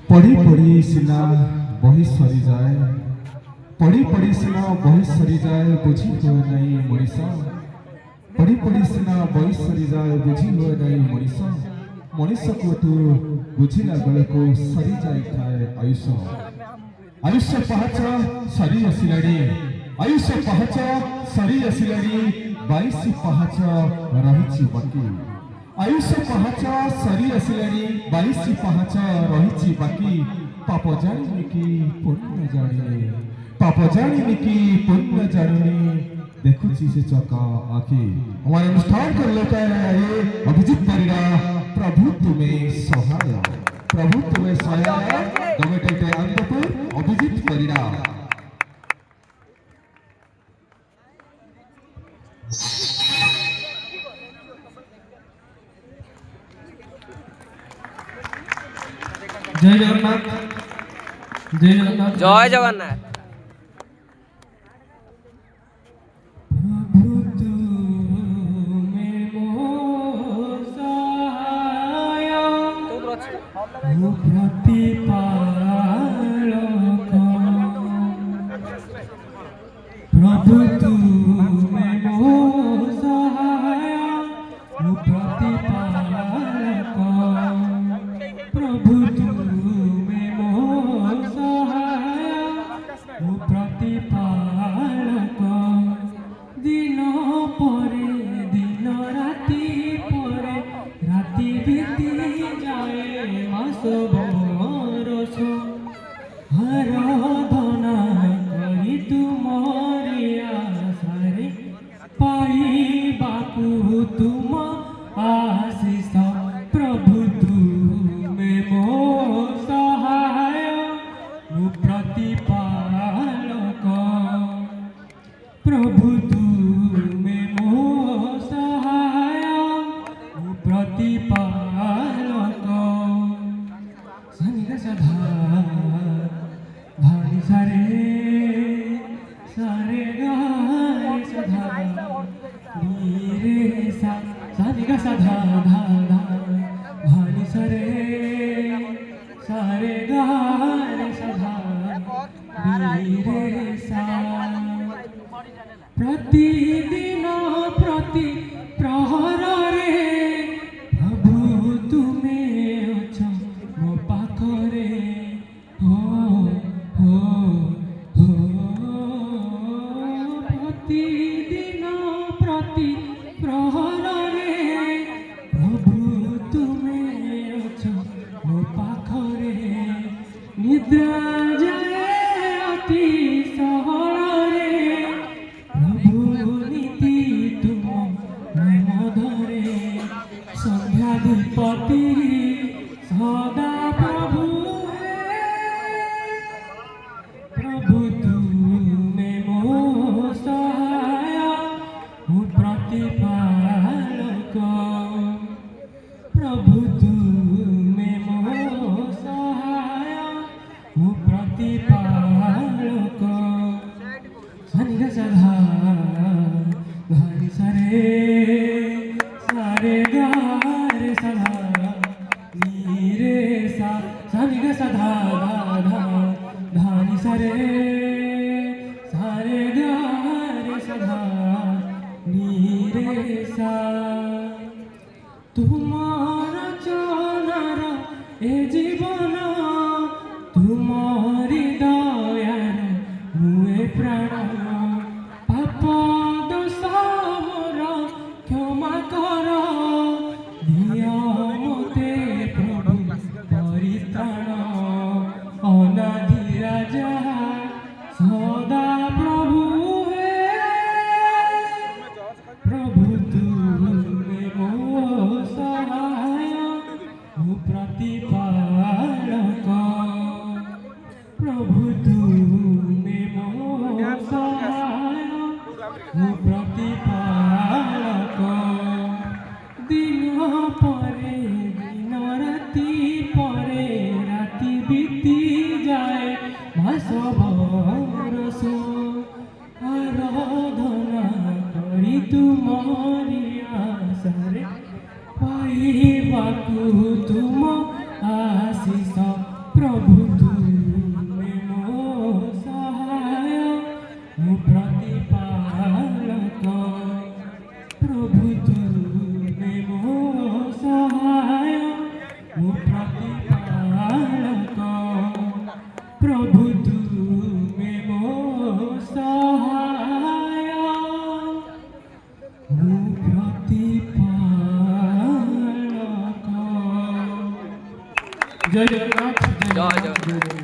पढ़ी पढ़ी सिना बही सरी जाए पढ़ी पढ़ी सिना बही सरी जाए बुझी हुए नहीं मनीष पढ़ी पढ़ी सिना बही सरी जाए बुझी हुए नहीं मनीष मनीष को तू बुझिला बेल को सरी जाए आयुष आयुष्य पहाच सरी आसिलाणी आयुष्य पहाच सरी आसिलाणी 22 पहाच रही बाकी आयुष्य पहाच सरी आसिलाणी 22 पहाच रही बाकी पाप जानी कि पुण्य जानी पाप जानी कि पुण्य जानी देखुची से चका आखि हमारे अनुष्ठान कर लेता है अभिजीत परिड़ा प्रभु तुम्हें सहाय प्रभु तुम्हें सहाय गमेटे आनंदपुर अभिजीत परिड़ा जय जगन्नाथ जय जगन्नाथ जय जगन्नाथ प्रभु तुम्हें मोह सहाय प्रतिपालक प्रभु तुम्हें मोह सहाय प्रतिपालक दिन परे दिन राति परे राति बीती जाए मास बरस आराधना करी तुमरी आशारे पाइबाकु तुम आशीष प्रभु तुम्हें मोह सहाय प्रतिपालक प्रभु तुम्हें मोह सहाय प्रतिपालक सनिगा सधा धानी सारे सारे गाए सधा नीरे सा सनिगा सधा धा धा धानी सारे सारे गाए सधा नीरे सा प्रतिदिन प्रति प्रहर रे प्रभु तुम्हें अछ मो पाखरे हो हो हो प्रतिदिन प्रति प्रहर रे प्रभु तुम्हें अछ मो पाखरे निद्रा जाए अति सहरे प्रभु नीति तुम नाम धरे संध्या धूपति सदा प्रभु प्रभु तुम्हें मोह सहाय प्रतिपालक प्रभु तुम्हें मोह सहाय प्रतिपालक सनिगा सधा धानी सारे सारे गारे सधा नीरे सा सनिगा सधा धा धा धानी सारे सारे गारे सधा नीरे सा तुमार चनार ए जीवन तुमरी दयार मुए प्राण पाप दोष मोर क्षमा कर दिया मते प्रभु परित्राण अनादि राजा सदा प्रभु हे प्रभु तुम्हें मोह सहाय प्रतिपालक प्रभु तुम्हें मोह सहाय प्रतिपालक दिन परे दिन राति परे राति बीती जाए मास बरस आराधना करी तुमरी आशारे पाइबाकु तुम आशीष प्रभु प्रभु तुमे मो सहाय मु प्रतिपालक। जय जगन्नाथ। जय जगन्नाथ।